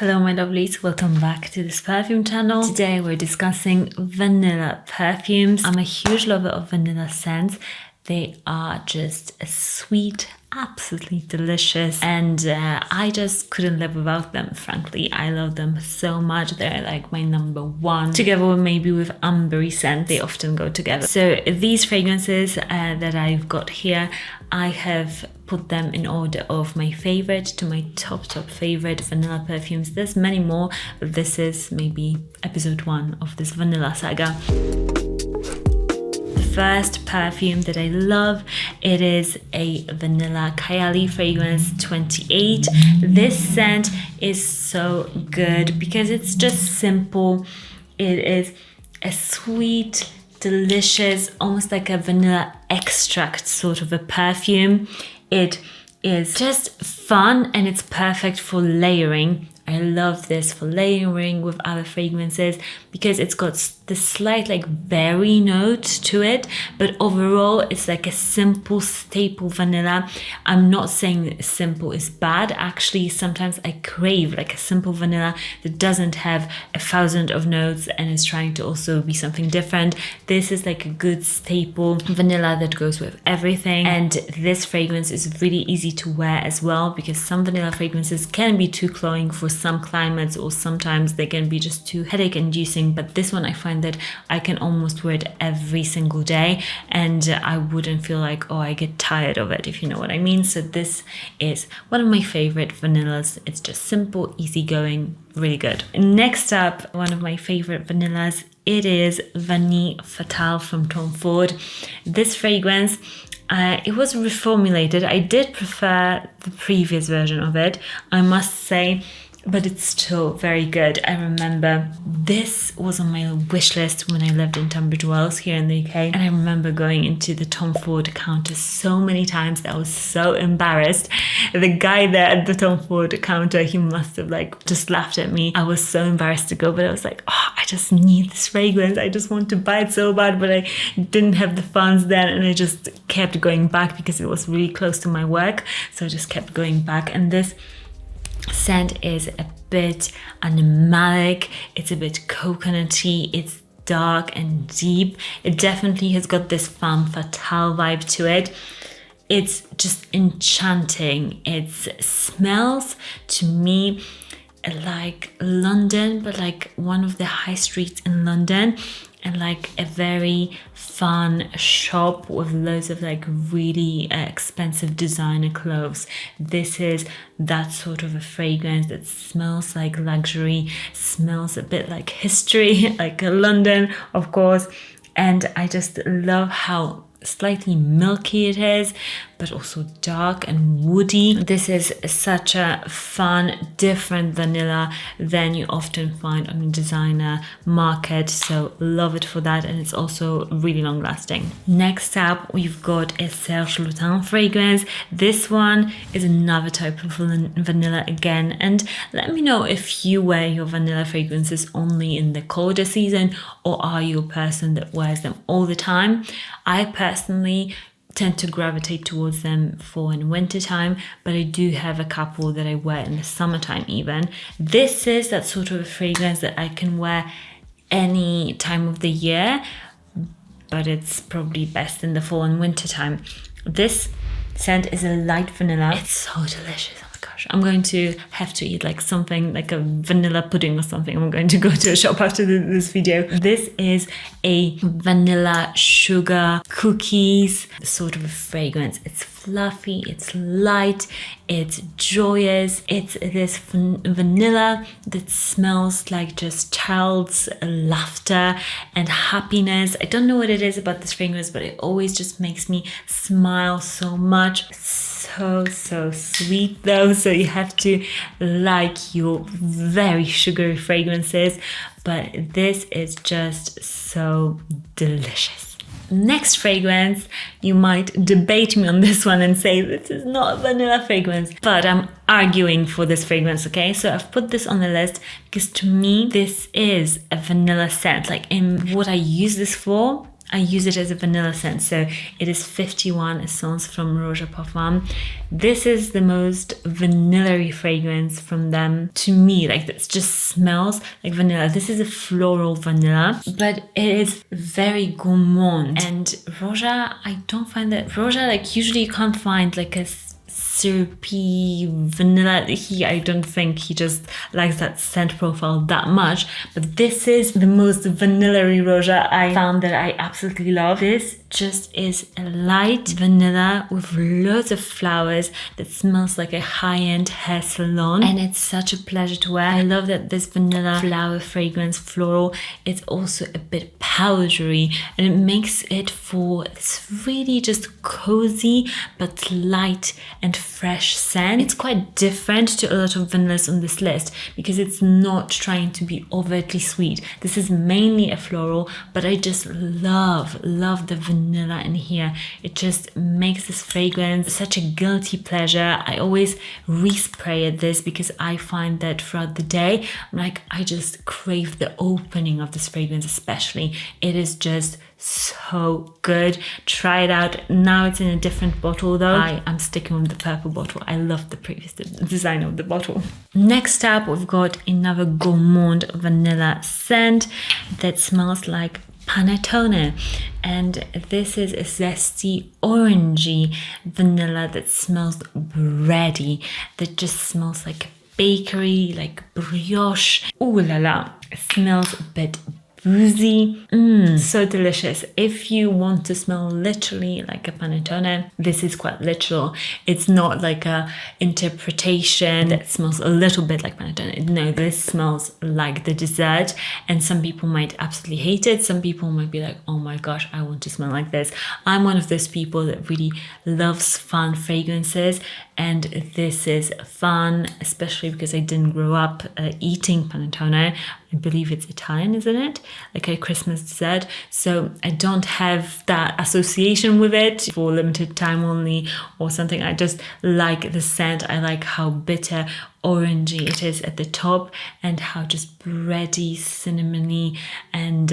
Hello my lovelies, welcome back to this perfume channel. Today we're discussing vanilla perfumes. I'm a huge lover of vanilla scents. They are just a sweet, absolutely delicious, and I just couldn't live without them, frankly. I love them so much. They're like my number one, together with maybe with ambery scent. They often go together. So these fragrances that I've got here, I have put them in order of my favorite to my top favorite vanilla perfumes. There's many more, but this is maybe episode 1 of this vanilla saga. First perfume that I love, it is a vanilla Kayali fragrance 28. This scent is so good because it's just simple. It is a sweet, delicious, almost like a vanilla extract sort of a perfume. It is just fun and it's perfect for layering. I love this for layering with other fragrances because it's got this slight like berry note to it, but overall it's like a simple staple vanilla. I'm not saying simple is bad. Actually, sometimes I crave like a simple vanilla that doesn't have 1,000 of notes and is trying to also be something different. This is like a good staple vanilla that goes with everything, and this fragrance is really easy to wear as well because some vanilla fragrances can be too cloying for some climates, or sometimes they can be just too headache inducing, but this one I find that I can almost wear it every single day and I wouldn't feel like, oh, I get tired of it, if you know what I mean. So this is one of my favorite vanillas. It's just simple, easygoing, really good. Next up, one of my favorite vanillas, it is Vanille Fatal from Tom Ford. This fragrance, it was reformulated. I did prefer the previous version of it, I must say, but it's still very good. I remember this was on my wish list when I lived in Tunbridge Wells here in the UK, and I remember going into the Tom Ford counter so many times that I was so embarrassed. The guy there at the Tom Ford counter, he must have like just laughed at me. I was so embarrassed to go, but I was like, oh, I just need this fragrance. I just want to buy it so bad, but I didn't have the funds then, and I just kept going back because it was really close to my work. So I just kept going back, and this scent is a bit animalic, it's a bit coconutty, it's dark and deep. It definitely has got this femme fatale vibe to it. It's just enchanting. It smells to me like London, but like one of the high streets in London, and like a very fun shop with loads of like really expensive designer clothes. This is that sort of a fragrance that smells like luxury, smells a bit like history, like London, of course. And I just love how slightly milky it is, but also dark and woody. This is such a fun, different vanilla than you often find on a designer market, so love it for that, and it's also really long lasting. Next up, we've got a Serge Lutens fragrance. This one is another type of vanilla again, and let me know if you wear your vanilla fragrances only in the colder season, or are you a person that wears them all the time. I personally tend to gravitate towards them for in winter time, but I do have a couple that I wear in the summertime even. This is that sort of a fragrance that I can wear any time of the year, but it's probably best in the fall and winter time. This scent is a light vanilla. It's so delicious. Oh my gosh. I'm going to have to eat like something like a vanilla pudding or something. I'm going to go to a shop after this video. This is a vanilla sugar cookies sort of a fragrance. It's fluffy, it's light, it's joyous. It's this vanilla that smells like just child's laughter and happiness. I don't know what it is about this fragrance, but it always just makes me smile so much. So sweet though, so you have to like your very sugary fragrances, but this is just so delicious. Next fragrance, you might debate me on this one and say this is not a vanilla fragrance, but I'm arguing for this fragrance, okay? So I've put this on the list because to me this is a vanilla scent. Like in what I use this for, I use it as a vanilla scent. So it is 51 Essence from Roja Parfums. This is the most vanilla-y fragrance from them to me. Like, it just smells like vanilla. This is a floral vanilla, but it is very gourmand. And Roja, I don't find that Roja, like, usually you can't find like a syrupy vanilla. I don't think he just likes that scent profile that much, but this is the most vanilla-y Roja I found that I absolutely love. This just is a light vanilla with loads of flowers that smells like a high-end hair salon, and it's such a pleasure to wear. I love that this vanilla flower fragrance, floral, it's also a bit powdery, and it makes it for this really just cozy but light and fresh scent. It's quite different to a lot of vanillas on this list because it's not trying to be overtly sweet. This is mainly a floral, but I just love the vanilla in here. It just makes this fragrance such a guilty pleasure. I always respray at this because I find that throughout the day, I just crave the opening of this fragrance especially. It is just so good. Try it out. Now it's in a different bottle though. I'm sticking with the purple bottle. I love the previous design of the bottle. Next up, we've got another gourmand vanilla scent that smells like panettone, and this is a zesty orangey vanilla that smells bready, that just smells like bakery, like brioche. Ooh la la, it smells a bit boozy. So delicious. If you want to smell literally like a panettone, this is quite literal. It's not like a interpretation that smells a little bit like panettone. No, this smells like the dessert, and some people might absolutely hate it. Some people might be like, oh my gosh, I want to smell like this. I'm one of those people that really loves fun fragrances, and this is fun, especially because I didn't grow up eating panettone. I believe it's Italian, isn't it? Like a Christmas dessert. So I don't have that association with it for limited time only or something. I just like the scent. I like how bitter orangey it is at the top, and how just bready, cinnamony, and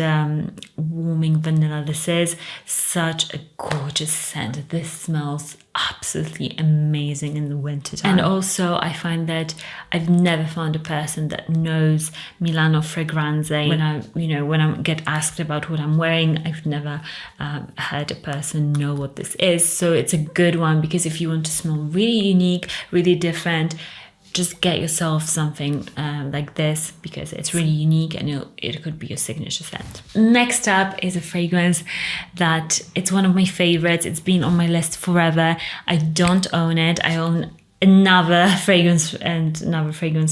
warming vanilla this is. Such a gorgeous scent. This smells absolutely amazing in the winter time. And also I find that I've never found a person that knows Milano Fragrance. When I get asked about what I'm wearing, I've never heard a person know what this is. So it's a good one, because if you want to smell really unique, really different, just get yourself something like this, because it's really unique and it could be your signature scent. Next up is a fragrance that it's one of my favorites. It's been on my list forever. I don't own it. I own another fragrance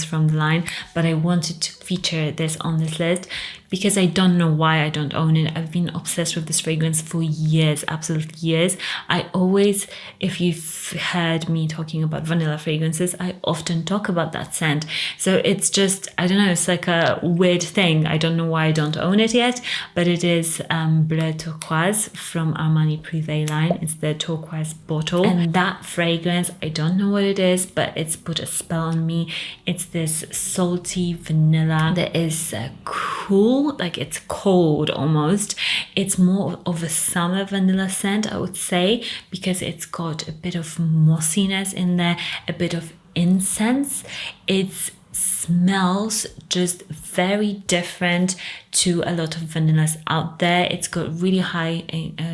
from the line, but I wanted to feature this on this list because I don't know why I don't own it. I've been obsessed with this fragrance for years, absolute years. I always, if you've heard me talking about vanilla fragrances, I often talk about that scent. So it's just, I don't know, it's like a weird thing. I don't know why I don't own it yet, but it is Bre Turquaz from Armani Privé line. It's the turquoise bottle. And that fragrance, I don't know what it is, but it's put a spell on me. It's this salty vanilla that is cool. Like, it's cold almost. It's more of a summer vanilla scent, I would say, because it's got a bit of mossiness in there, a bit of incense. It smells just very different to a lot of vanillas out there. It's got really high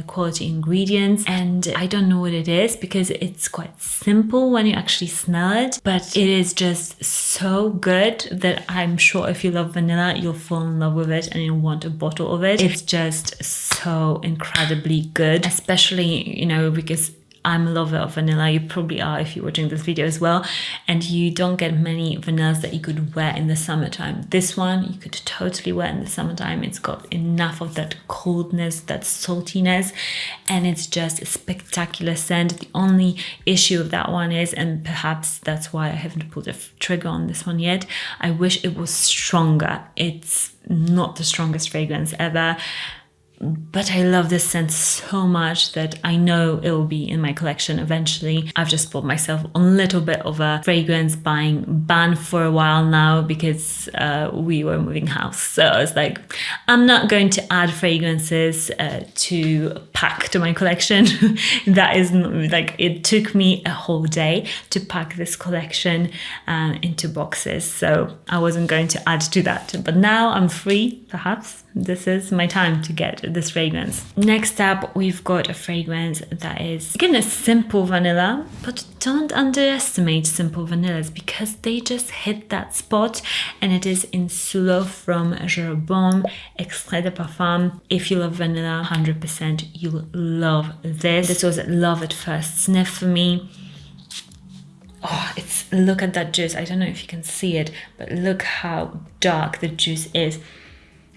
quality ingredients, and I don't know what it is because it's quite simple when you actually smell it, but it is just so good that I'm sure if you love vanilla, you'll fall in love with it and you'll want a bottle of it. It's just so incredibly good, especially, because I'm a lover of vanilla. You probably are if you're watching this video as well. And you don't get many vanillas that you could wear in the summertime. This one you could totally wear in the summertime. It's got enough of that coldness, that saltiness, and it's just a spectacular scent. The only issue of that one is, and perhaps that's why I haven't pulled a trigger on this one yet, I wish it was stronger. It's not the strongest fragrance ever. but I love this scent so much that I know it will be in my collection eventually. I've just bought myself a little bit of a fragrance buying ban for a while now because we were moving house. So I was like, I'm not going to add fragrances to pack to my collection. That is like, it took me a whole day to pack this collection into boxes. So I wasn't going to add to that. But now I'm free, perhaps. This is my time to get this fragrance. Next up, we've got a fragrance that is, again, a simple vanilla, but don't underestimate simple vanillas because they just hit that spot, and it is Insulo from Jeroboam, Extrait de Parfum. If you love vanilla, 100% you'll love this. This was a love at first sniff for me. Oh, look at that juice. I don't know if you can see it, but look how dark the juice is.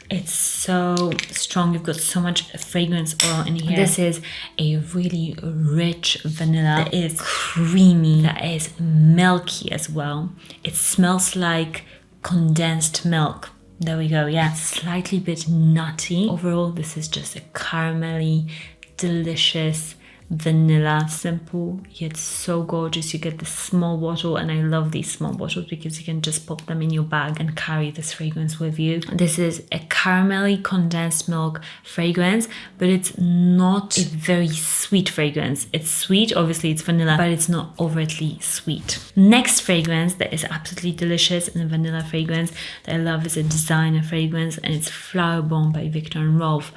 It's so strong. You've got so much fragrance oil in here. This is a really rich vanilla that is creamy, that is milky as well. It smells like condensed milk. There we go. Yeah, slightly bit nutty. Overall, this is just a caramelly, delicious vanilla, simple yet so gorgeous. You get this small bottle, and I love these small bottles because you can just pop them in your bag and carry this fragrance with you. This is a caramelly condensed milk fragrance, but it's not a very sweet fragrance. It's sweet, obviously it's vanilla, but it's not overtly sweet. Next fragrance that is absolutely delicious and a vanilla fragrance that I love is a designer fragrance, and it's Flower Bomb by Viktor Rolf.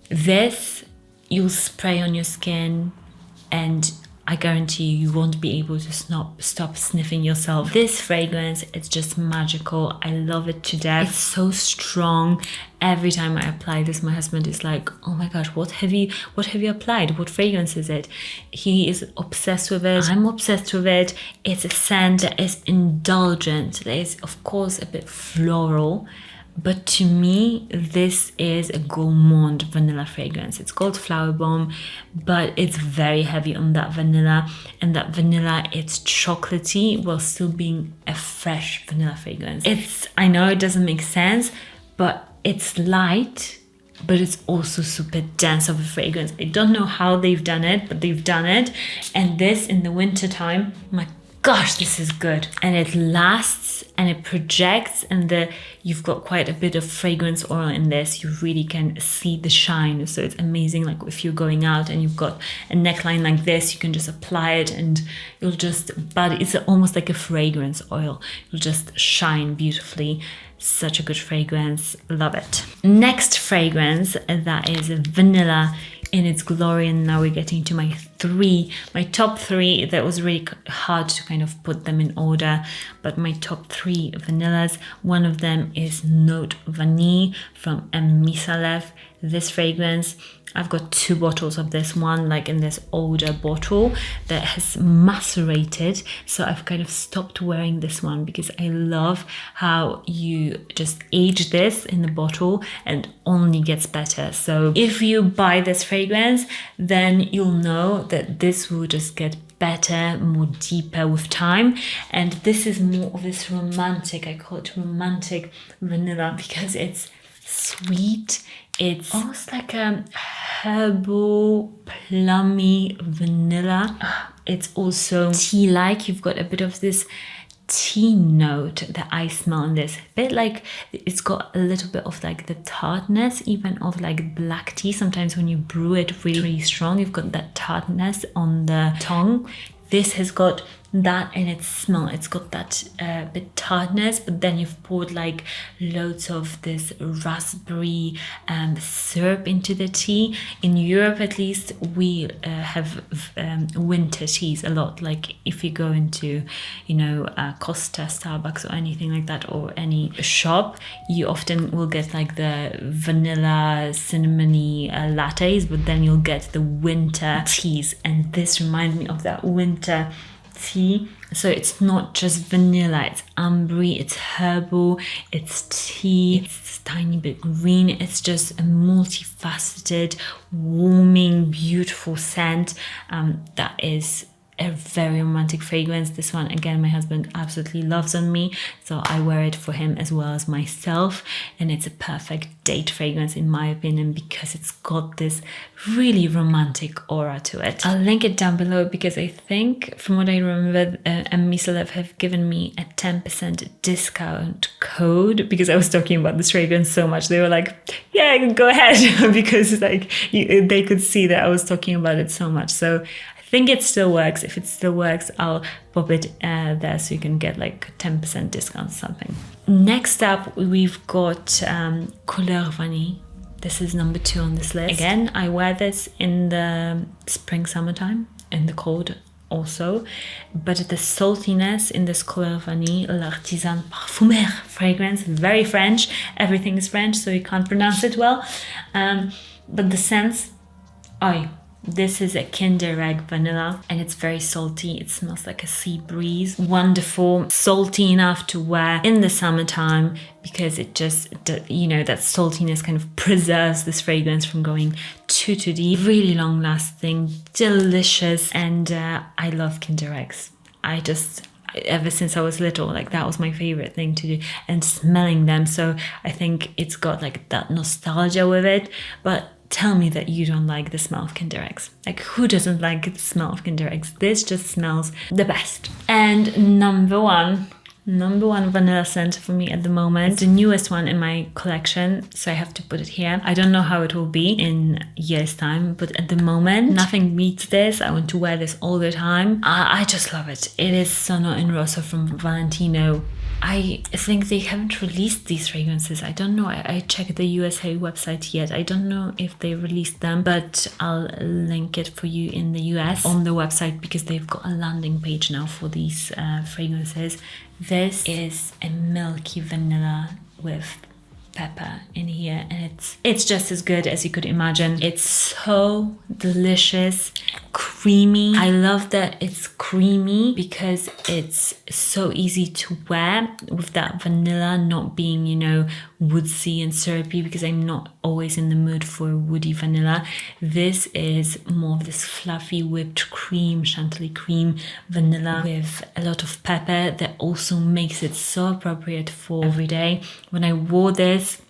This you'll spray on your skin, and I guarantee you won't be able to stop sniffing yourself. This fragrance, it's just magical. I love it to death. It's so strong. Every time I apply this, my husband is like, oh my gosh, what have you applied? What fragrance is it? He is obsessed with it. I'm obsessed with it. It's a scent that is indulgent. That is, of course, a bit floral. But to me, this is a gourmand vanilla fragrance. It's called Flower Bomb, but it's very heavy on that vanilla. And that vanilla, it's chocolatey while still being a fresh vanilla fragrance. I know it doesn't make sense, but it's light, but it's also super dense of a fragrance. I don't know how they've done it, but they've done it. And this in the winter time, my gosh, this is good. And it lasts and it projects, and you've got quite a bit of fragrance oil in this. You really can see the shine. So it's amazing. Like if you're going out and you've got a neckline like this, you can just apply it and but it's almost like a fragrance oil. You'll just shine beautifully. Such a good fragrance. Love it. Next fragrance, that is vanilla in its glory, and now we're getting to my top three. That was really hard to kind of put them in order, but my top three vanillas, one of them is Note Vanille from Micallef. This fragrance, I've got 2 bottles of this one, like in this older bottle that has macerated. So I've kind of stopped wearing this one because I love how you just age this in the bottle and only gets better. So if you buy this fragrance, then you'll know that this will just get better, more deeper with time. And this is more of this romantic, I call it romantic vanilla, because it's sweet. It's almost like a herbal, plummy vanilla. It's also tea-like. You've got a bit of this tea note that I smell in this. A bit like, it's got a little bit of like the tartness, even of like black tea. Sometimes when you brew it really, really strong, you've got that tartness on the tongue. This has got that in its smell. It's got that bit tartness, but then you've poured like loads of this raspberry syrup into the tea. In Europe, at least, we have winter teas a lot. Like if you go into, Costa, Starbucks or anything like that, or any shop, you often will get like the vanilla cinnamony lattes, but then you'll get the winter teas, and this reminds me of that winter tea. So it's not just vanilla, it's ambery, it's herbal, it's tea, it's a tiny bit green. It's just a multifaceted, warming, beautiful scent that is a very romantic fragrance. This one, again, my husband absolutely loves on me, so I wear it for him as well as myself, and it's a perfect date fragrance in my opinion because it's got this really romantic aura to it. I'll link it down below because I think, from what I remember, Micallef have given me a 10% discount code because I was talking about this fragrance so much. They were like, yeah, go ahead, because like they could see that I was talking about it so much. So I think it still works. If it still works, I'll pop it there so you can get like 10% discount or something. Next up, we've got Couleur Vanille. This is number 2 on this list. Again, I wear this in the spring, summertime, in the cold also. But the saltiness in this Couleur Vanille, l'artisan Parfumeur fragrance, very French. Everything is French, so you can't pronounce it well. But the scents, this is a Kinder Egg vanilla, and it's very salty. It smells like a sea breeze. Wonderful, salty enough to wear in the summertime because it just, you know, that saltiness kind of preserves this fragrance from going too deep. Really long lasting, delicious, and I love Kinder Eggs. Ever since I was little, like that was my favorite thing to do, and smelling them. So I think it's got like that nostalgia with it. But tell me that you don't like the smell of Kinder Eggs. Like, who doesn't like the smell of Kinder Eggs? This just smells the best. And number one vanilla scent for me at the moment. It's the newest one in my collection, so I have to put it here. I don't know how it will be in a year's time, but at the moment, nothing beats this. I want to wear this all the time. I just love it. It is Sono in Rosa from Valentino. I think they haven't released these fragrances. I don't know. I checked the USA website yet. I don't know if they released them, but I'll link it for you in the US on the website because they've got a landing page now for these fragrances. This is a milky vanilla with pepper in here, and it's just as good as you could imagine. It's so delicious, creamy. I love that it's creamy because it's so easy to wear with that vanilla not being, you know, woodsy and syrupy, because I'm not always in the mood for woody vanilla. This is more of this fluffy whipped cream, chantilly cream vanilla with a lot of pepper that also makes it so appropriate for every day. When I wore this,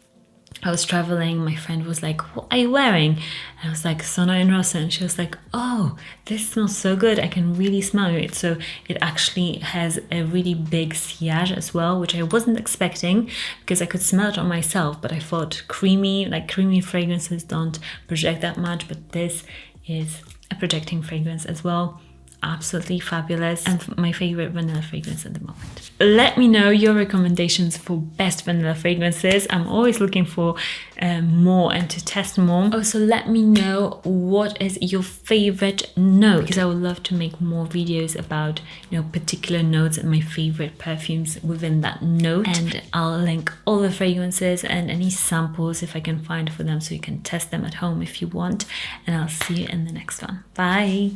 I was traveling, my friend was like, what are you wearing? And I was like, Sono in Rosa. And she was like, oh, this smells so good. I can really smell it. So it actually has a really big sillage as well, which I wasn't expecting because I could smell it on myself. But I thought creamy fragrances don't project that much. But this is a projecting fragrance as well. Absolutely fabulous, and my favorite vanilla fragrance at the moment. Let me know your recommendations for best vanilla fragrances. I'm always looking for more and to test more. Also, let me know what is your favorite note, because I would love to make more videos about, you know, particular notes and my favorite perfumes within that note. And I'll link all the fragrances and any samples if I can find for them, so you can test them at home if you want. And I'll see you in the next one. Bye.